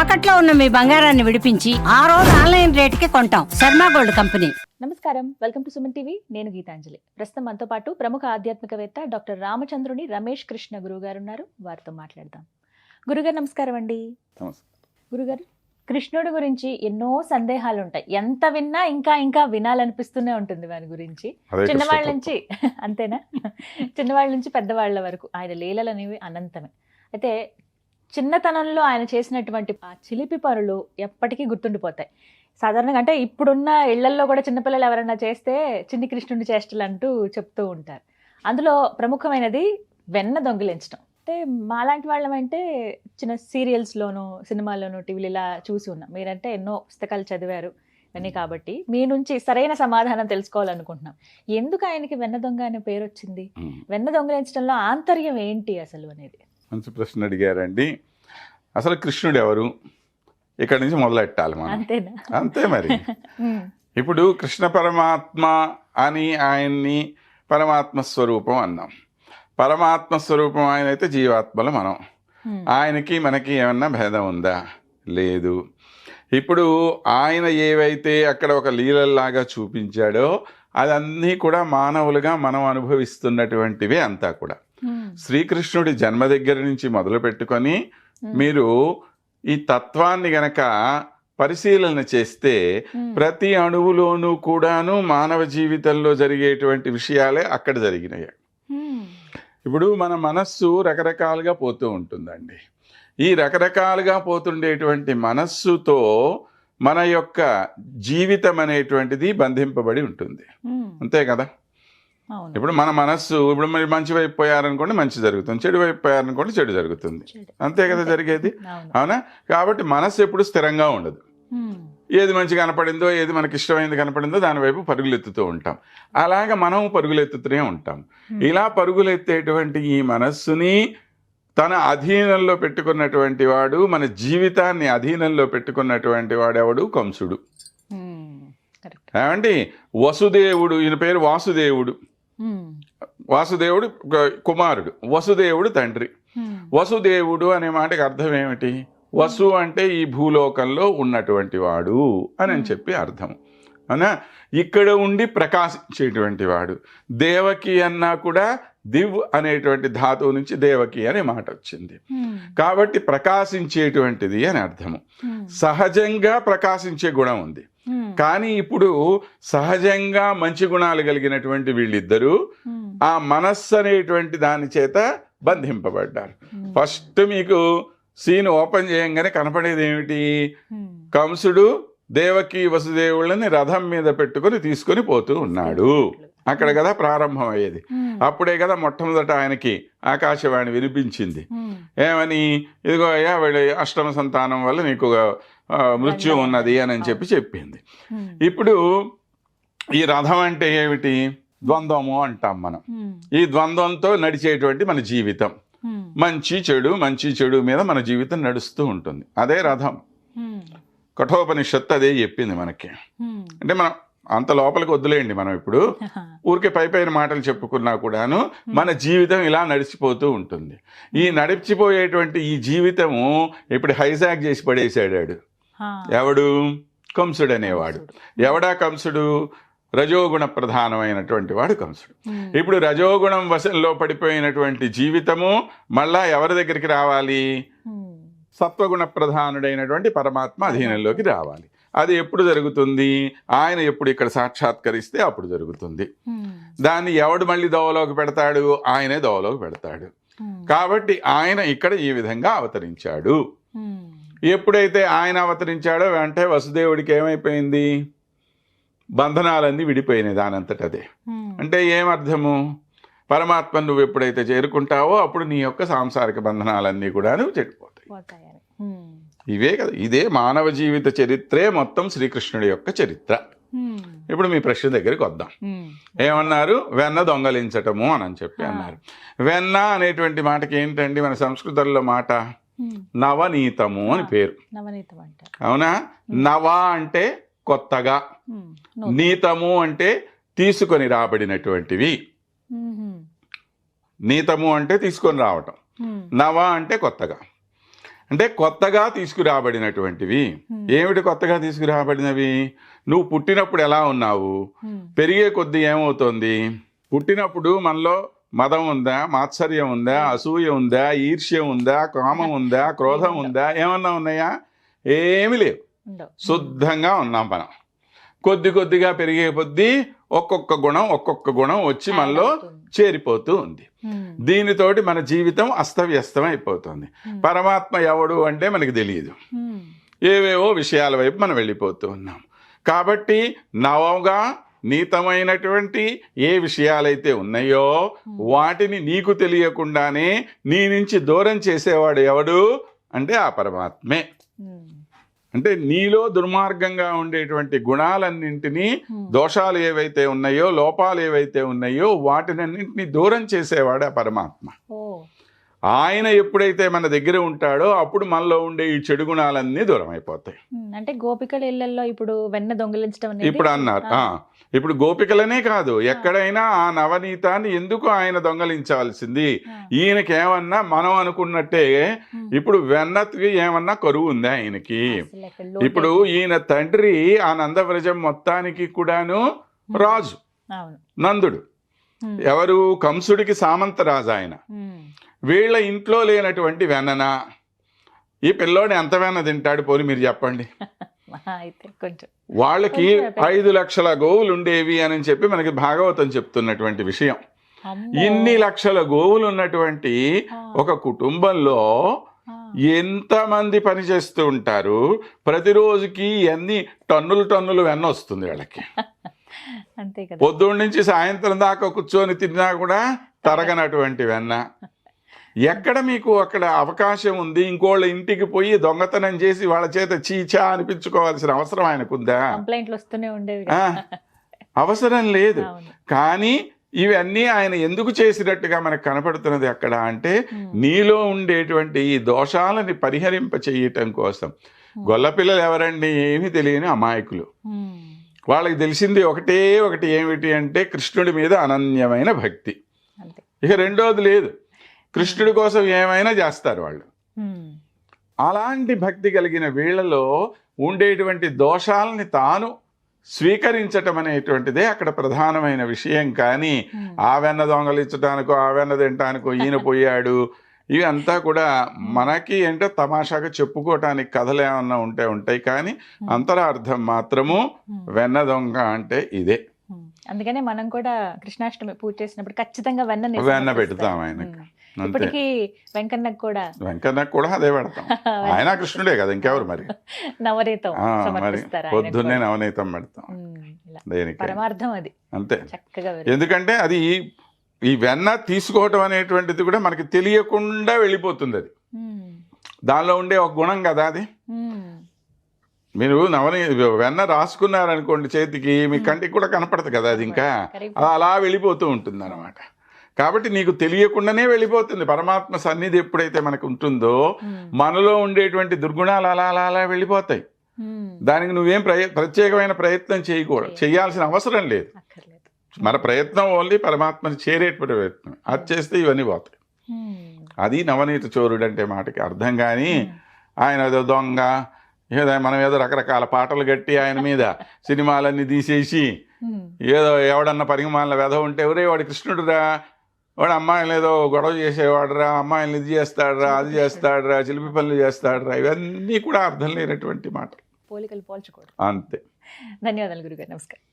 తాకట్లో ఉన్న మీ బంగారాన్ని విడిపించి ఆ రోజు ఆన్లైన్ రేటుకి కొంటాం. Sharma gold company. నమస్కారం, వెల్కమ్ టు సుమన్ టీవీ. నేను గీతాంజలి. ప్రస్తుతం మనతో పాటు ప్రముఖ ఆధ్యాత్మికవేత్త డాక్టర్ రామచంద్రుని రమేష్ కృష్ణ గురువు గారు ఉన్నారు. వారితో మాట్లాడదాం. గురుగారు నమస్కారం అండి. గురుగారు, కృష్ణుడి గురించి ఎన్నో సందేహాలు ఉంటాయి. ఎంత విన్నా ఇంకా ఇంకా వినాలనిపిస్తూనే ఉంటుంది వారి గురించి. చిన్నవాళ్ళ నుంచి అంతేనా, చిన్నవాళ్ళ నుంచి పెద్దవాళ్ల వరకు ఆయన లీలలు అనేవి అనంతమే. అయితే చిన్నతనంలో ఆయన చేసినటువంటి ఆ చిలిపి పనులు ఎప్పటికీ గుర్తుండిపోతాయి. సాధారణంగా అంటే ఇప్పుడున్న ఇళ్లల్లో కూడా చిన్నపిల్లలు ఎవరైనా చేస్తే చిన్ని కృష్ణుడి చేష్టలు అంటూ చెప్తూ ఉంటారు. అందులో ప్రముఖమైనది వెన్న దొంగిలించడం. అంటే మాలాంటి వాళ్ళమంటే చిన్న సీరియల్స్లోనూ సినిమాల్లోనూ టీవీలు ఇలా చూసి ఉన్నాం. మీరంటే ఎన్నో పుస్తకాలు చదివారు ఇవన్నీ, కాబట్టి మీ నుంచి సరైన సమాధానం తెలుసుకోవాలనుకుంటున్నాం. ఎందుకు ఆయనకి వెన్న దొంగ అనే పేరు వచ్చింది? వెన్న దొంగిలించడంలో ఆంతర్యం ఏంటి అసలు అనేది? మంచి ప్రశ్న అడిగారండి. అసలు కృష్ణుడు ఎవరు, ఇక్కడ నుంచి మొదలెట్టాలి మనం. అంతేనా? అంతే మరి. ఇప్పుడు కృష్ణ పరమాత్మ అని ఆయన్ని పరమాత్మ స్వరూపం అన్నాం. పరమాత్మ స్వరూపం ఆయన అయితే జీవాత్మలు మనం. ఆయనకి మనకి ఏమన్నా భేదం ఉందా? లేదు. ఇప్పుడు ఆయన ఏవైతే అక్కడ ఒక లీలల్లాగా చూపించాడో అదన్నీ కూడా మానవులుగా మనం అనుభవిస్తున్నటువంటివే అంతా కూడా. శ్రీకృష్ణుడి జన్మ దగ్గర నుంచి మొదలు పెట్టుకొని మీరు ఈ తత్వాన్ని గనక పరిశీలన చేస్తే ప్రతి అణువులోనూ కూడాను మానవ జీవితంలో జరిగేటువంటి విషయాలే అక్కడ జరిగినాయి. ఇప్పుడు మన మనస్సు రకరకాలుగా పోతూ ఉంటుందండి. ఈ రకరకాలుగా పోతుండేటువంటి మనస్సుతో మన యొక్క జీవితం అనేటువంటిది బంధింపబడి ఉంటుంది. అంతే కదా. ఇప్పుడు మన మనస్సు ఇప్పుడు మీరు మంచి వైపు పోయారనుకోండి మంచి జరుగుతుంది, చెడు వైపు పోయారనుకోండి చెడు జరుగుతుంది. అంతే కదా జరిగేది, అవునా? కాబట్టి మనస్సు ఎప్పుడు స్థిరంగా ఉండదు. ఏది మంచి కనపడిందో, ఏది మనకి ఇష్టమైనది కనపడిందో దాని వైపు పరుగులెత్తుతూ ఉంటాం. అలాగా మనం పరుగులెత్తుతూనే ఉంటాం. ఇలా పరుగులెత్తేటువంటి ఈ మనస్సుని తన అధీనంలో పెట్టుకున్నటువంటి వాడు, మన జీవితాన్ని అధీనంలో పెట్టుకున్నటువంటి వాడెవడు? కంసుడు. ఏమండి, వసుదేవుడు, ఈయన పేరు వాసుదేవుడు. వాసుదేవుడు కుమారుడు, వసుదేవుడు తండ్రి. వసుదేవుడు అనే మాటకి అర్థం ఏమిటి? వసు అంటే ఈ భూలోకంలో ఉన్నటువంటి వాడు అని చెప్పి అర్థం. అవునా? ఇక్కడ ఉండి ప్రకాశించేటువంటి వాడు. దేవకి అన్నా కూడా దివ్ అనేటువంటి ధాతువు నుంచి దేవకి అనే మాట వచ్చింది. కాబట్టి ప్రకాశించేటువంటిది అని అర్థము. సహజంగా ప్రకాశించే గుణం ఉంది. కానీ ఇప్పుడు సహజంగా మంచి గుణాలు కలిగినటువంటి వీళ్ళిద్దరూ ఆ మనస్సు అనేటువంటి దాని చేత బంధింపబడ్డారు. ఫస్ట్ మీకు సీన్ ఓపెన్ చేయంగానే కనపడేది ఏమిటి? కంసుడు దేవకి వసుదేవుళ్ళని రథం మీద పెట్టుకొని తీసుకొని పోతూ ఉన్నాడు. అక్కడ కదా ప్రారంభం అయ్యేది. అప్పుడే కదా మొట్టమొదట ఆయనకి ఆకాశవాణి వినిపించింది. ఏమని? ఇదిగో అయ్యా వీళ్ళ అష్టమ సంతానం వల్ల నీకు మృత్యు ఉన్నది అని చెప్పి చెప్పింది. ఇప్పుడు ఈ రథం అంటే ఏమిటి? ద్వంద్వము అంటాం మనం. ఈ ద్వంద్వంతో నడిచేటువంటి మన జీవితం, మంచి చెడు మంచి చెడు మీద మన జీవితం నడుస్తూ ఉంటుంది. అదే రథం. కఠోపనిషత్తు అదే చెప్పింది మనకి. అంటే మనం అంత లోపలికి వద్దులేండి, మనం ఇప్పుడు ఊరికే పైన మాటలు చెప్పుకున్నా కూడాను మన జీవితం ఇలా నడిచిపోతూ ఉంటుంది. ఈ నడిచిపోయేటువంటి ఈ జీవితము ఇప్పుడు హైజాక్ చేసి పడేసాడాడు. ఎవడు? కంసుడు అనేవాడు. ఎవడా కంసుడు? రజోగుణ ప్రధానమైనటువంటి వాడు కంసుడు. ఇప్పుడు రజోగుణం వశంలో పడిపోయినటువంటి జీవితము మళ్ళా ఎవరి దగ్గరికి రావాలి? సత్వగుణ ప్రధానుడైనటువంటి పరమాత్మ అధీనంలోకి రావాలి. అది ఎప్పుడు జరుగుతుంది? ఆయన ఎప్పుడు ఇక్కడ సాక్షాత్కరిస్తే అప్పుడు జరుగుతుంది. దాన్ని ఎవడు మళ్ళీ దోవలోకి పెడతాడు? ఆయనే దోవలోకి పెడతాడు. కాబట్టి ఆయన ఇక్కడ ఈ విధంగా అవతరించాడు. ఎప్పుడైతే ఆయన అవతరించాడో వెంటనే వసుదేవుడికి ఏమైపోయింది? బంధనాలన్నీ విడిపోయినాయి దానంతటదే. అంటే ఏమర్థము? పరమాత్మ నువ్వు ఎప్పుడైతే చేరుకుంటావో అప్పుడు నీ యొక్క సాంసారిక బంధనాలన్నీ కూడా చెడిపోతాయి. ఇవే కదా, ఇదే మానవ జీవిత చరిత్రే మొత్తం శ్రీకృష్ణుడి యొక్క చరిత్ర. ఇప్పుడు మీ ప్రశ్న దగ్గరికి వద్దాం. ఏమన్నారు? వెన్న దొంగలించటము అని చెప్పి అన్నారు. వెన్న అనేటువంటి మాటకి ఏంటండి మన సంస్కృతంలో మాట? నవనీతము అని పేరు. అవునా? నవ అంటే కొత్తగా, నీతము అంటే తీసుకొని రాబడినటువంటివి. నీతము అంటే తీసుకొని రావటం, నవ అంటే కొత్తగా. అంటే కొత్తగా తీసుకురాబడినటువంటివి. ఏమిటి కొత్తగా తీసుకురాబడినవి? నువ్వు పుట్టినప్పుడు ఎలా ఉన్నావు, పెరిగే కొద్దీ ఏమవుతోంది? పుట్టినప్పుడు మనలో మదం ఉందా, మాత్సర్యం ఉందా, అసూయ ఉందా, ఈర్ష్య ఉందా, కామం ఉందా, క్రోధం ఉందా, ఏమన్నా ఉన్నాయా? ఏమీ లేవు. శుద్ధంగా ఉన్నాం మనం. కొద్దిగా పెరిగే కొద్దీ ఒక్కొక్క గుణం వచ్చి మనలో చేరిపోతూ ఉంది. దీనితోటి మన జీవితం అస్తవ్యస్తం అయిపోతుంది. పరమాత్మ ఎవడు అంటే మనకి తెలియదు. ఏవేవో విషయాల వైపు మనం వెళ్ళిపోతూ ఉన్నాం. కాబట్టి నవగా నీతమైనటువంటి ఏ విషయాలైతే ఉన్నాయో వాటిని నీకు తెలియకుండానే నీ నుంచి దూరం చేసేవాడు ఎవడు అంటే ఆ పరమాత్మే. అంటే నీలో దుర్మార్గంగా ఉండేటువంటి గుణాలన్నింటినీ, దోషాలు ఏవైతే ఉన్నాయో, లోపాలు ఏవైతే ఉన్నాయో వాటినన్నింటినీ దూరం చేసేవాడు ఆ పరమాత్మ. ఆయన ఎప్పుడైతే మన దగ్గర ఉంటాడో అప్పుడు మనలో ఉండే ఈ చెడు గుణాలన్నీ దూరం అయిపోతాయి. అంటే గోపికల ఇళ్లలో ఇప్పుడు వెన్న దొంగిలించడం ఇప్పుడు అన్నారు. ఇప్పుడు గోపికలనే కాదు, ఎక్కడైనా ఆ నవనీతాన్ని ఎందుకు ఆయన దొంగలించాల్సింది? ఈయనకేమన్నా మనం అనుకున్నట్టే ఇప్పుడు వెన్నకి ఏమన్నా కరువు ఉందా ఆయనకి? ఇప్పుడు ఈయన తండ్రి ఆ నందవ్రజం మొత్తానికి కూడాను రాజు, నందుడు. ఎవరు? కంసుడికి సామంతరాజు ఆయన. వీళ్ళ ఇంట్లో లేనటువంటి వెన్నన ఈ పిల్లోడు ఎంత వెన్న తింటాడు పోని మీరు చెప్పండి. వాళ్ళకి 5 లక్షల గోవులు ఉండేవి అని చెప్పి మనకి భాగవతం చెప్తున్నటువంటి విషయం. ఇన్ని లక్షల గోవులు ఉన్నటువంటి ఒక కుటుంబంలో ఎంతమంది పనిచేస్తూ ఉంటారు? ప్రతిరోజుకి ఎన్ని టన్నులు వెన్న వస్తుంది వాళ్ళకి. పొద్దున్న నుంచి సాయంత్రం దాకా కూర్చొని తిన్నా కూడా తరగనటువంటి వెన్న. ఎక్కడ మీకు అక్కడ అవకాశం ఉంది ఇంకోళ్ళ ఇంటికి పోయి దొంగతనం చేసి వాళ్ళ చేత చీచా అనిపించుకోవాల్సిన అవసరం ఆయనకుందా? అవసరం లేదు. కానీ ఇవన్నీ ఆయన ఎందుకు చేసినట్టుగా మనకు కనపడుతున్నది అక్కడ అంటే నీలో ఉండేటువంటి ఈ దోషాలని పరిహరింప చేయటం కోసం. గొల్లపిల్లలు ఎవరండి? ఏమీ తెలియని అమాయకులు. వాళ్ళకి తెలిసింది ఒకటి ఏమిటి అంటే కృష్ణుడి మీద అనన్యమైన భక్తి. ఇక రెండోది లేదు. కృష్ణుడి కోసం ఏమైనా చేస్తారు వాళ్ళు. అలాంటి భక్తి కలిగిన వీళ్ళలో ఉండేటువంటి దోషాలని తాను స్వీకరించటం అనేటువంటిదే అక్కడ ప్రధానమైన విషయం. కానీ ఆ వెన్న దొంగలించడానికో ఆ వెన్న తినటానికో ఈయన పోయాడు ఇవి అంతా కూడా మనకి ఏంటో తమాషాగా చెప్పుకోవటానికి కథలు ఏమన్నా ఉంటాయి. కానీ అంతరార్థం మాత్రము వెన్న దొంగ అంటే ఇదే. అందుకనే మనం కూడా కృష్ణాష్టమి పూజ చేసినప్పుడు ఖచ్చితంగా వెన్న పెడతాం ఆయనకు. ఇప్పటికీ వెంకన్నకు కూడా అదే పెడతాం. ఆయన కృష్ణుడే కదా, ఇంకెవరు మరి. నవనీతం మరి పొద్దున్నే నవనీతం పెడతాం. పరమార్థం అది అంతే. ఎందుకంటే అది ఈ వెన్న తీసుకోవటం అనేటువంటిది కూడా మనకి తెలియకుండా వెళ్ళిపోతుంది. అది దానిలో ఉండే ఒక గుణం కదా అది. మీరు వెన్న రాసుకున్నారనుకోండి చేతికి, మీ కంటికి కూడా కనపడదు కదా అది. ఇంకా అలా వెళ్ళిపోతూ ఉంటుంది అన్నమాట. కాబట్టి నీకు తెలియకుండానే వెళ్ళిపోతుంది. పరమాత్మ సన్నిధి ఎప్పుడైతే మనకు ఉంటుందో మనలో ఉండేటువంటి దుర్గుణాలు అలా వెళ్ళిపోతాయి. దానికి నువ్వేం ప్రత్యేకమైన ప్రయత్నం చేయాల్సిన అవసరం లేదు. మన ప్రయత్నం ఓన్లీ పరమాత్మని చేరేటువంటి ప్రయత్నం. అది చేస్తే ఇవన్నీ పోతాయి. అది నవనీత చోరుడు అంటే మాటకి అర్థం. కానీ ఆయన ఏదో దొంగ, ఏదో మనం ఏదో రకరకాల పాటలు కట్టి ఆయన మీద సినిమాలన్నీ తీసేసి ఏదో ఎవడన్నా పరిగమాల వెధ ఉంటే ఎవరే వాడు కృష్ణుడురా, వాడు అమ్మాయిలు ఏదో గొడవ చేసేవాడురా, అమ్మాయిలు ఇది చేస్తాడురా, అది చేస్తాడురా, చిలిపి పనులు చేస్తాడురా, ఇవన్నీ కూడా అర్థం లేనటువంటి మాట. పోలికలు పోల్చుకోవడం అంతే. ధన్యవాదాలు గురుగారు. నమస్కారం.